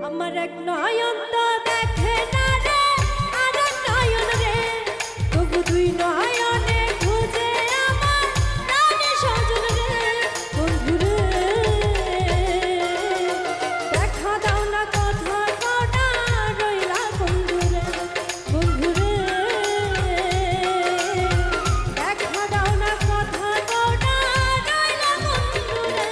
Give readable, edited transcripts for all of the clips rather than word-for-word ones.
আমার এক নয়ন তো দেখে না রে, আর এক নয়ন রে, তবু দুই নয়নে খুঁজে আমার প্রাণের স্বজন রে। বন্ধু রে, দেখা দাও না, কথা কও না, রইলা বন্ধু রে। বন্ধু রে, দেখা দাও না, কথা কও না, রইলা বন্ধু রে।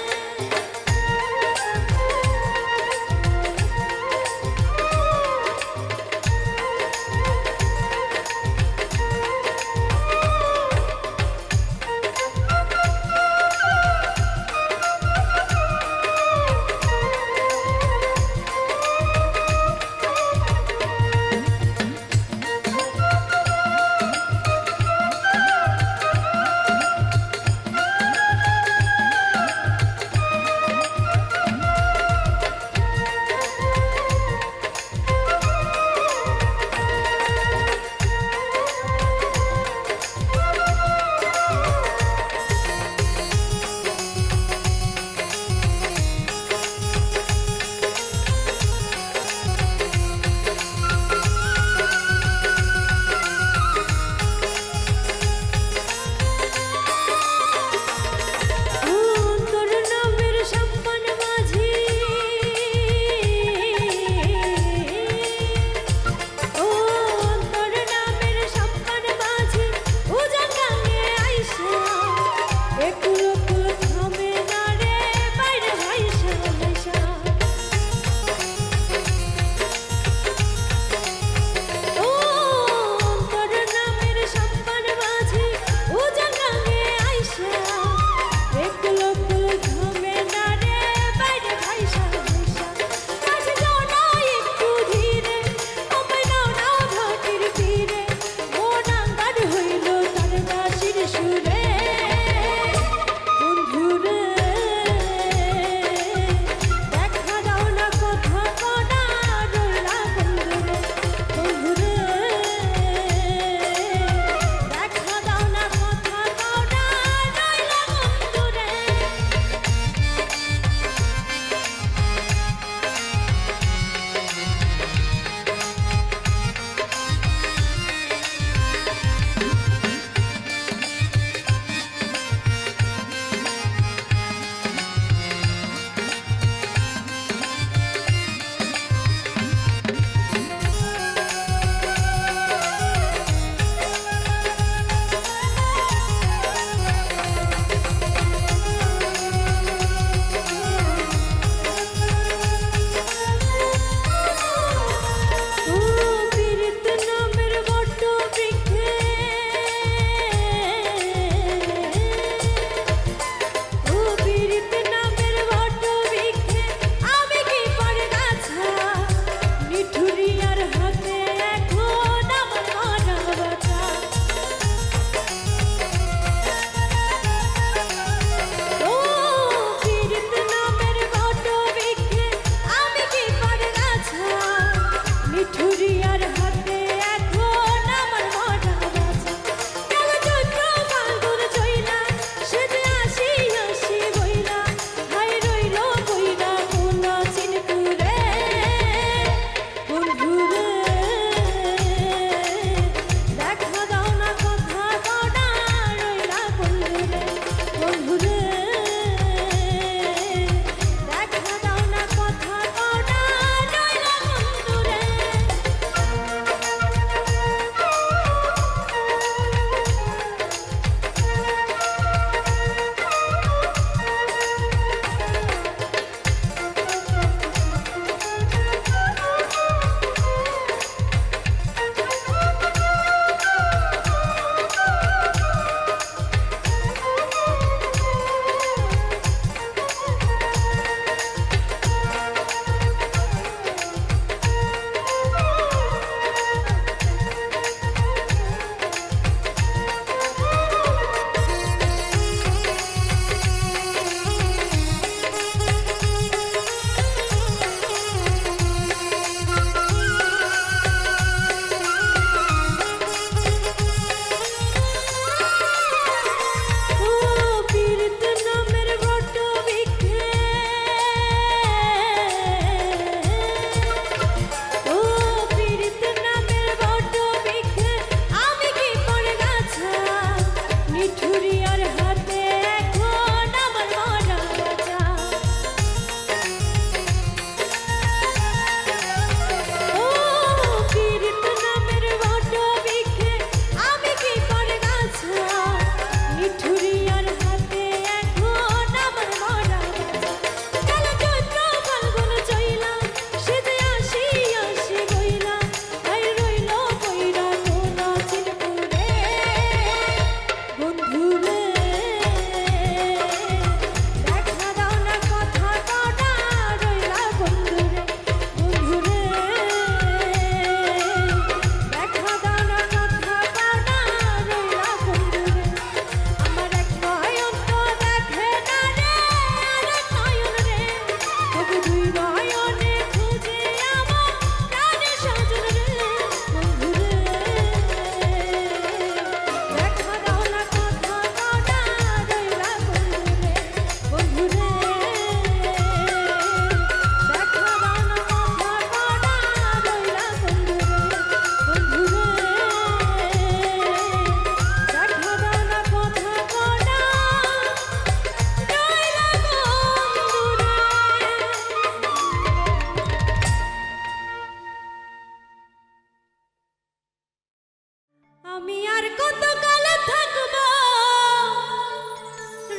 আমি আর কতকাল থাকব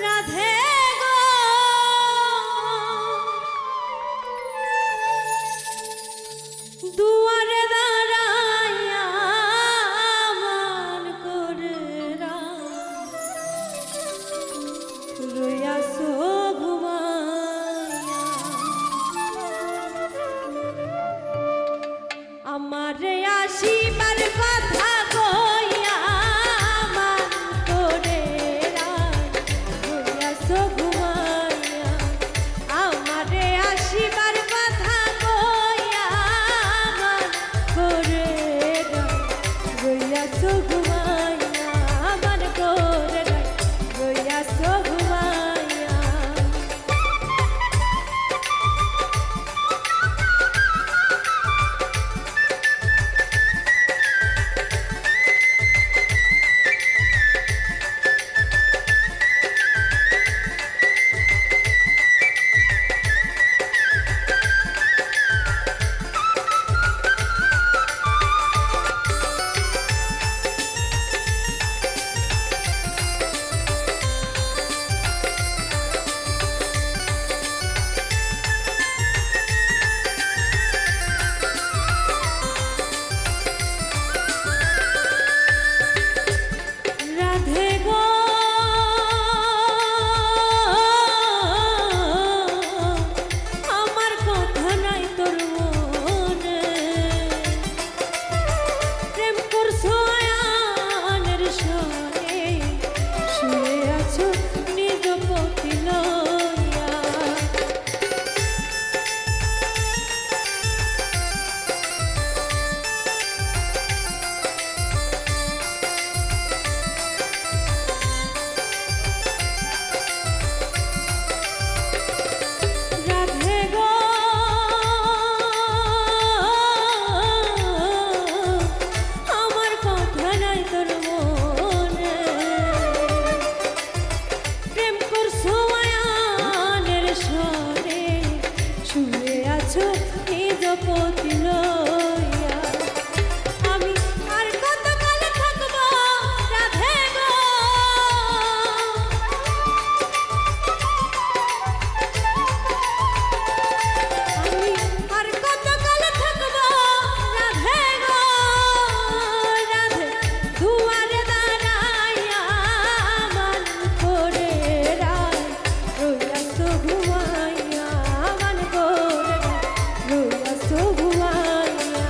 রাধে গো, দুয়ারে দাঁড়াইয়া মান করে রইয়াছো ঘুমাইয়া। আমারে আসিবার কথা কইয়া মান করে রইয়াছো ঘুমাইয়া। আমারে আসিবার কথা কইয়া মান করে রইয়াছো ঘুমাইয়া। মান করে রইয়াছো ঘুমাইয়া। রাধে গো, আমার কথা নাই তোর মনে, প্রেম করছো আয়ানের সনে, শুয়ে আছো নিজ পতি লইয়া। রাধে গো, আমার কথা নাই তোর মনে, প্রেম করছো আয়ানের সনে, শুয়ে আছো নিজ পতি লইয়া। আমি আর কতকাল থাকব রাধে গো, আমি আর কতকাল থাকব রাধে গো, রাধে দুয়ারে দাঁড়াইয়া মান করে রইয়াছো ঘুমাইয়া। মান করে রইয়াছো ঘুমাইয়া।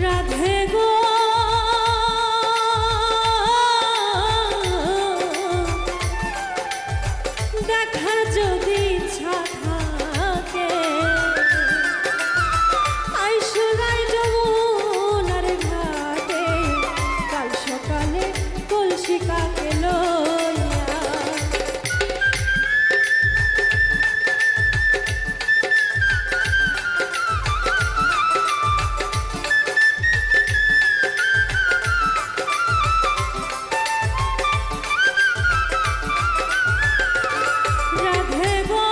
রাধে গো, দেখার যদি ইচ্ছা থাকে, আইসো যাই যমুনার ঘাটে, কাল সকালে কলসি কাকে লইয়া। রাধে গো,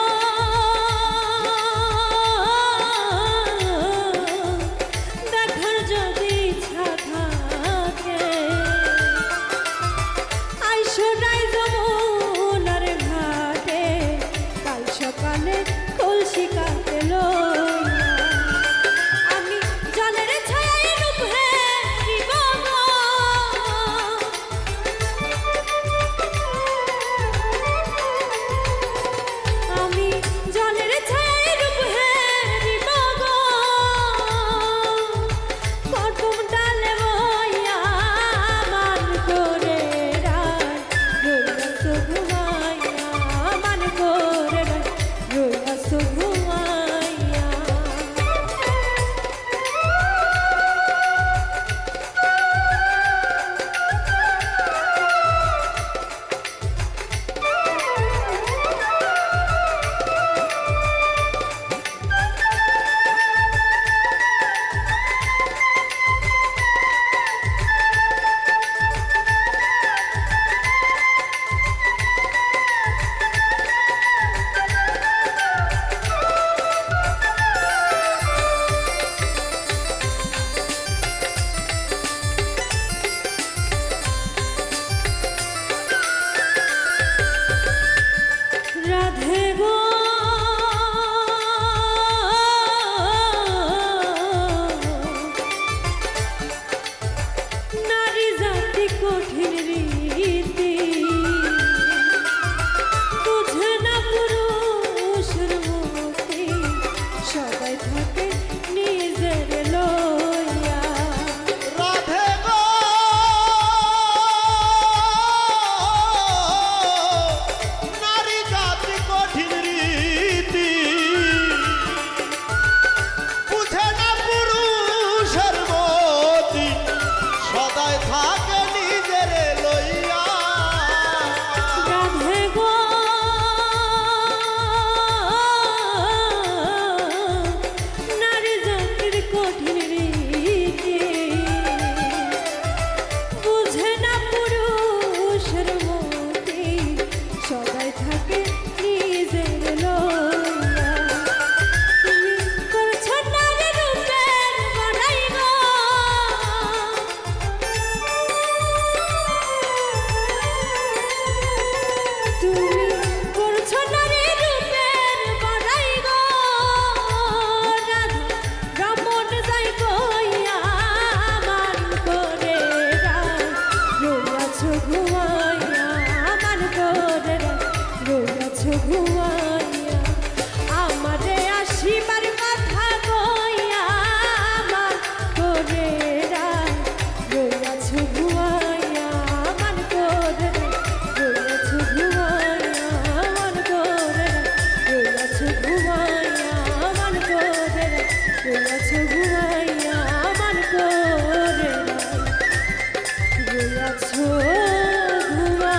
ঘুমাইয়া আমারে আসিবার কথা কইয়া আমার করে রইয়াছ ঘুমাইয়া মান করে রইয়াছ ঘুমাইয়া মান করে রইয়াছ ঘুমাইয়া মান করে রইয়াছ ঘুমাইয়া মান করে রইয়াছ ঘুমাইয়া।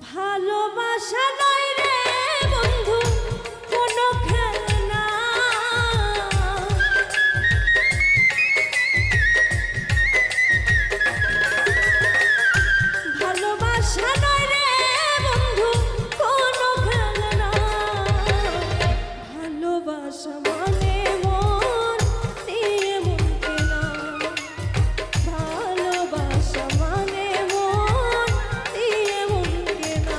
ভালোবাসা নয় রে বন্ধু কোনো খেলনা, ভালোবাসা নয় রে বন্ধু কোনো খেলনা, ভালোবাসা মানে মন দিয়ে মন কেনা, ভালোবাসা মানে মন দিয়ে মন কেনা।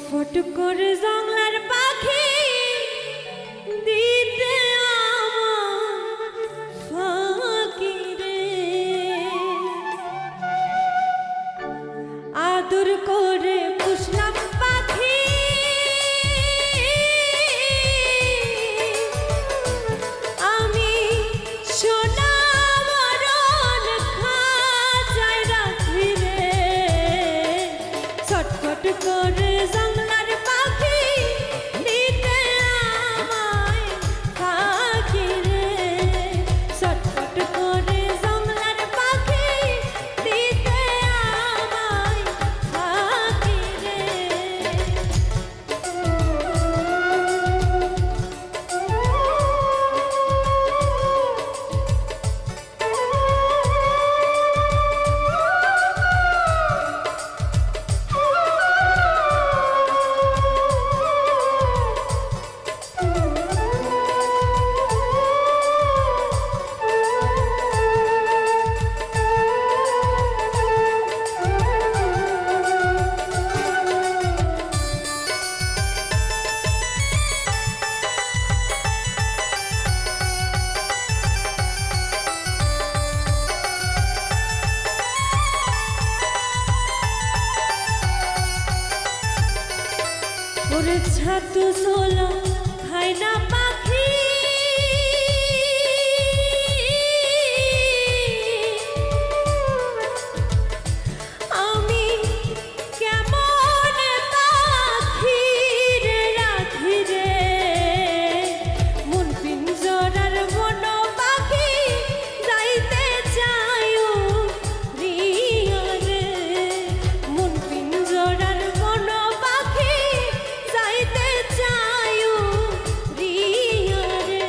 ছটফট করে জংলার পাখি দিতে আমার ফাঁকি রে, আদর করে পুষলাম পাখি আমি, সোনা মরণ খাঁচায় রাখি রে। ছটফট করে জংলার পাখি দিতে আমায় ফাঁকি রে, ছটফট করে জংলার পাখি দিতে আমায় ফাঁকি রে। ওরে ছাতু সোলা খায় না পাখি, আমি কেমন পাখি রে রাখি রে। মন পিঞ্জরার বন পাখি যাইতে চায়ও রিয়া রে, মন পিঞ্জরার বন পাখি যাইতে চায়ও রিয়া রে।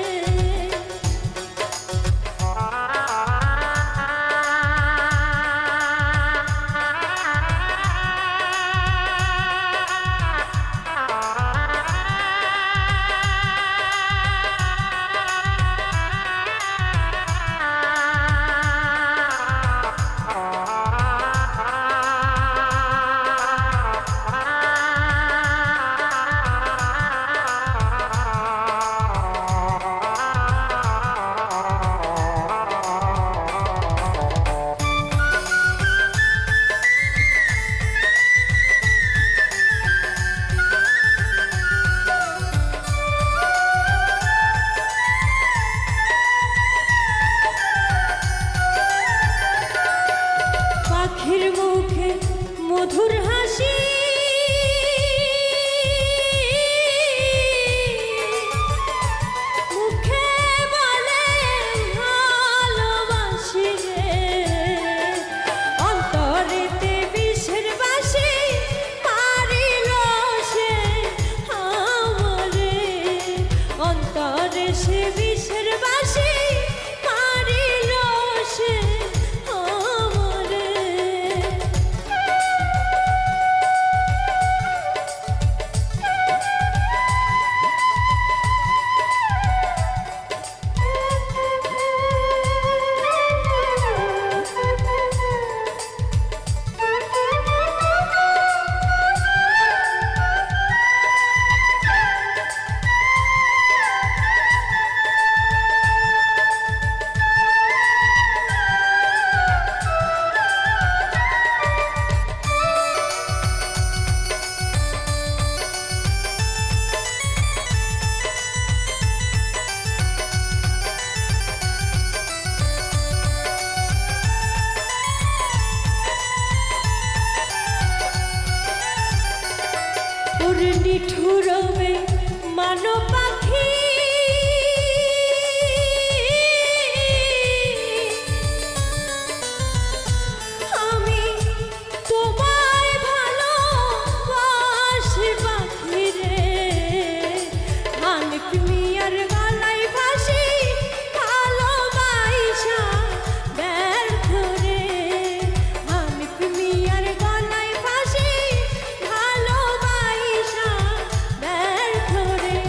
পাখির মুখে মধুর হাসি, মুখে বলে ভালোবাসি রে, অন্তরেতে বিষের বাসি মারিল সে আমারে, অন্তরে সে বিষের বাসি মারিল সে আমারে। ওরে নিঠুরবে মানো পাখি, আমি তোমায় ভালোবাসি পাখি রে, হানিফ মিয়ার গলায় ফাঁসি ভালোবাসা ব্যর্থ রে, হানিফ মিয়ার গলায় ফাঁসি ভালোবাসা ব্যর্থ রে।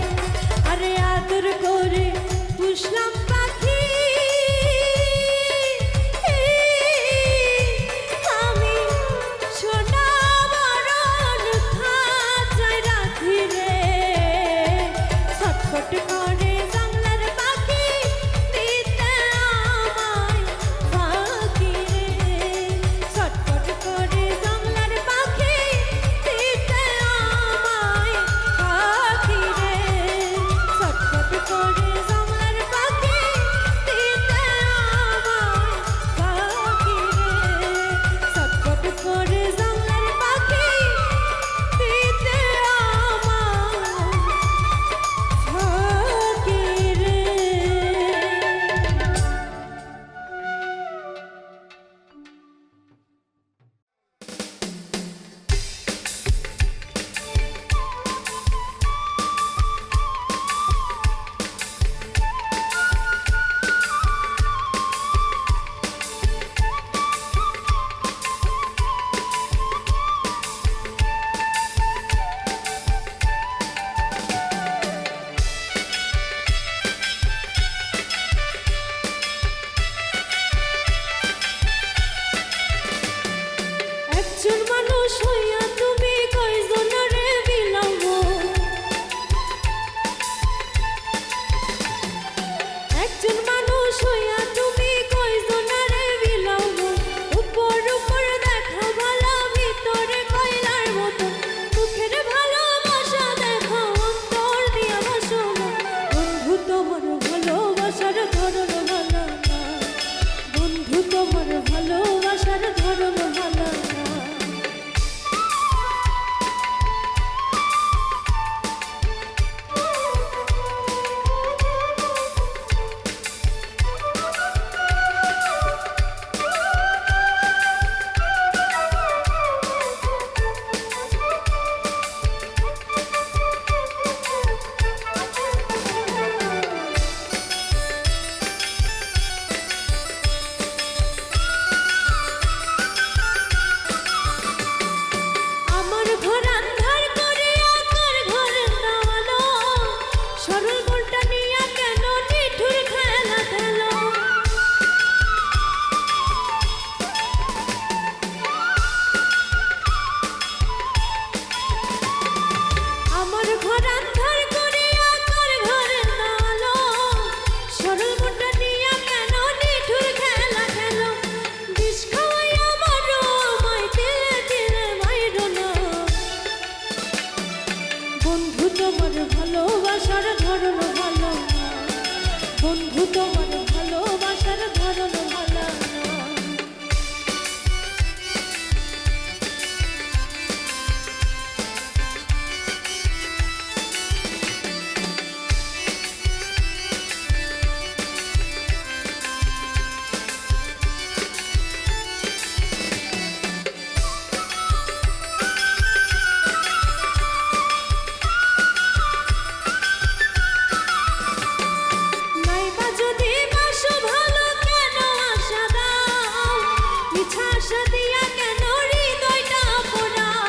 মিছা আশা দিয়া কেন হৃদয়টা পোড়াও?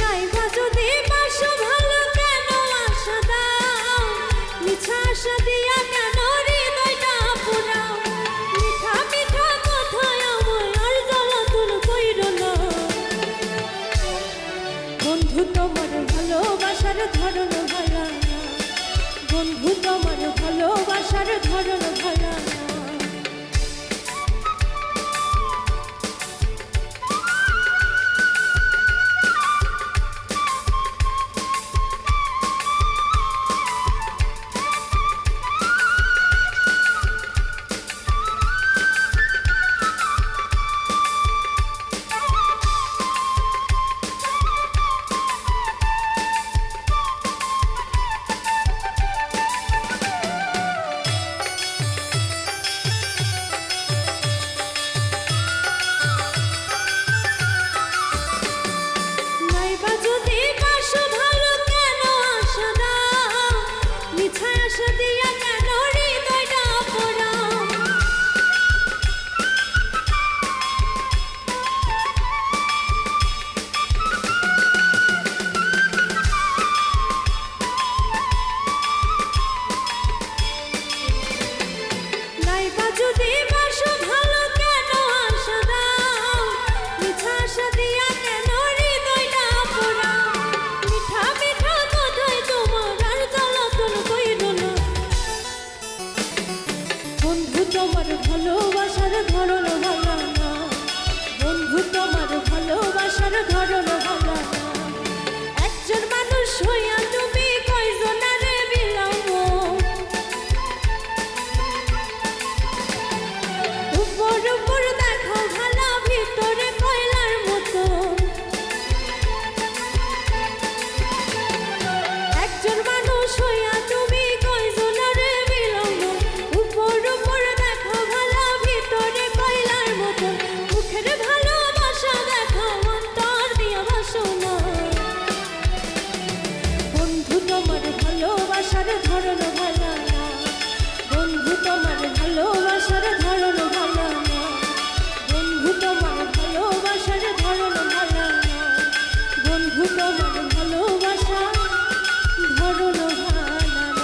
নাইবা যদি বাসো ভালো কেন আশা দাও? মিছা আশা দিয়া কেন হৃদয়টা পোড়াও? মিঠা মিঠা কথায় আমায় আর জ্বালাতন কইরো না। বন্ধু তোমার ভালোবাসার ধরন ভালো না, বন্ধু তোমার ভালোবাসার ধরন ভালো না। নাইবা যদি বাসো ভালো কেন আশা দাও? মিছা আশা দিয়া কেন হৃদয়টা পোড়াও? নাইবা যদি বাসো ভালো কেন আশা দাও? মিছা আশা দিয়া কেন হৃদয়টা পোড়াও? মিঠা মিঠা কথায় তোমার আর জ্বালাতন কইরো না। বন্ধু তোমার ভালোবাসার ধরন ভালো না, বন্ধু তোমার ভালোবাসার ধরন ভালো না। একজন মানুষ হইয়া তুমি কয়জনারে বিলাও? উপর উপর দেখো ভালা, ভিতরে কয়লার মতো। একজন মানুষ হইয়া তুমি কয়জনারে বিলাও? উপর উপর দেখো ভালা, ভিতরে কয়লার মতো। মুখের ভালোবাসা দেখো, অন্তর দিয়া বাসো না। বন্ধু তোমার ভালোবাসার ধরন ভালো না, বন্ধু তোমার ভালোবাসার ধরন ভালো না, বন্ধু তোমার ভালোবাসার ধরন ভালো না, বন্ধু তোমার ভালোবাসার ধরন ভালো না।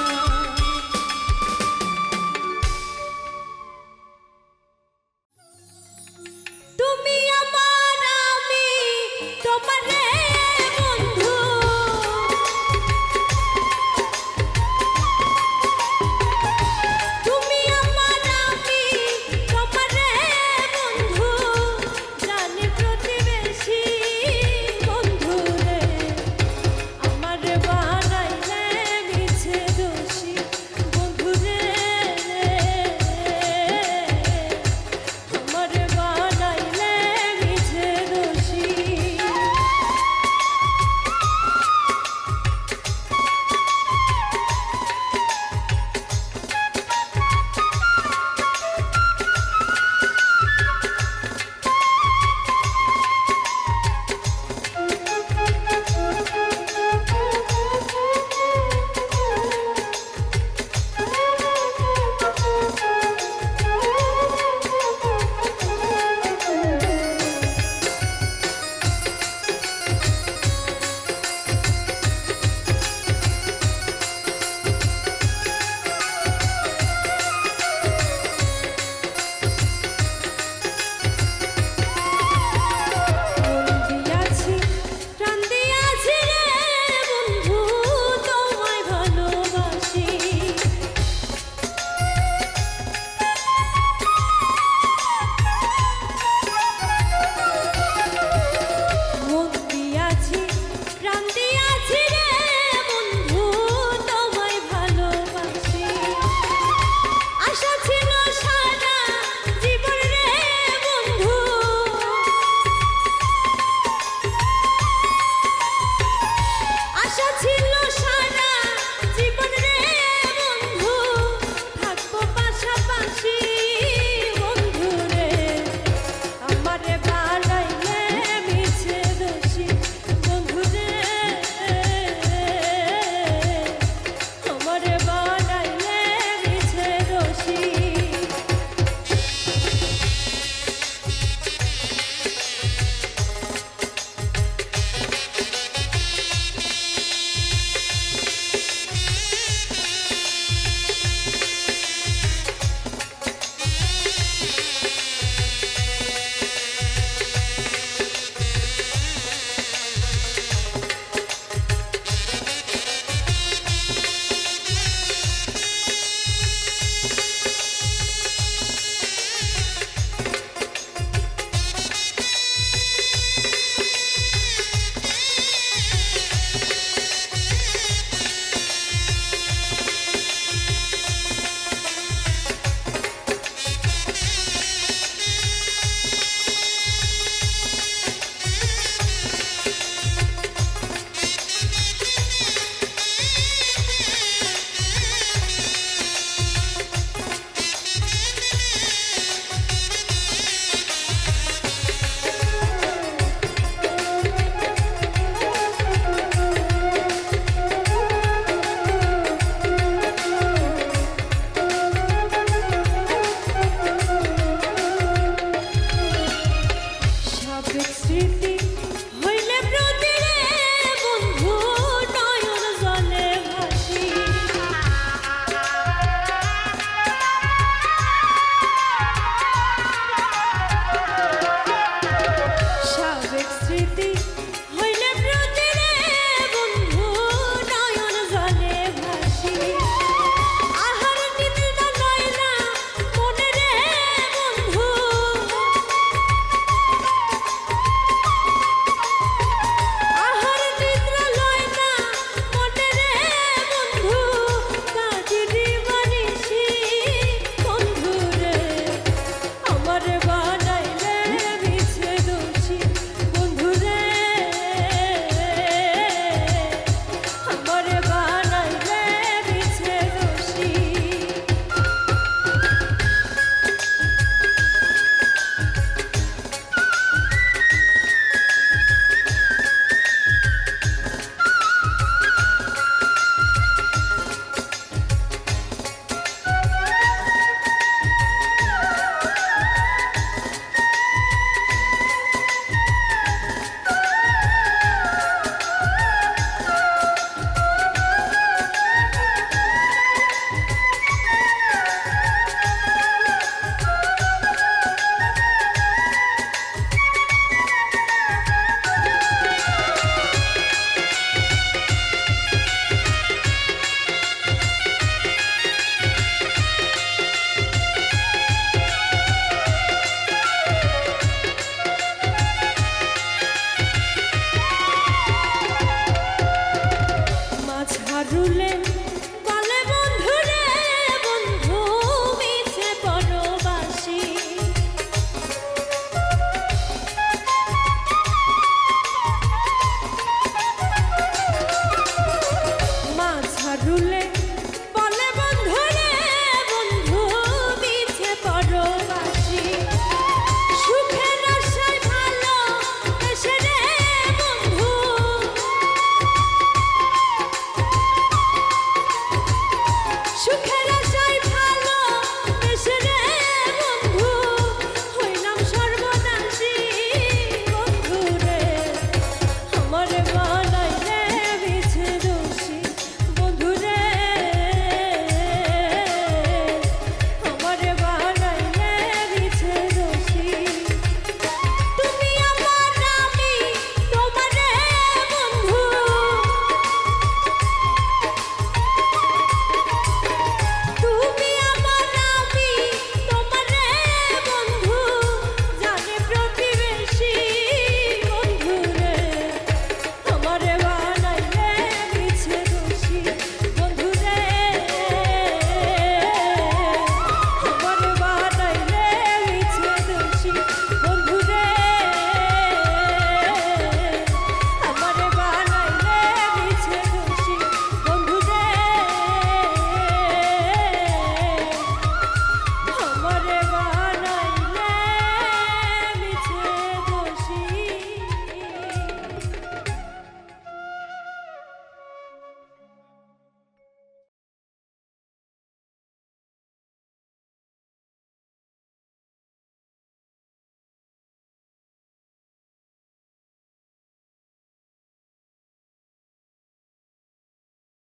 তুমি আমার, আমি তোমারে বন্ধু। তুমি আমার, আমি তোমারে বন্ধু। জানি প্রতিবেশী বন্ধু রে, আমার বানাইলে মিছে দোষী বন্ধু রে। আমার বানাইলে মিছে দোষী। স্মৃতি হইলে প্রতিরে বন্ধু নয়ন জলে ভাসি আহার নিদ্রা লয় না মনে রে বন্ধু আহার নিদ্রা লয় না মনে রে বন্ধু কাজরি বানিসি বন্ধু রে আমার বানাইলে মিছে দোষী বন্ধু রে আমার বানাইলে মিছে দোষী মাঝারুলে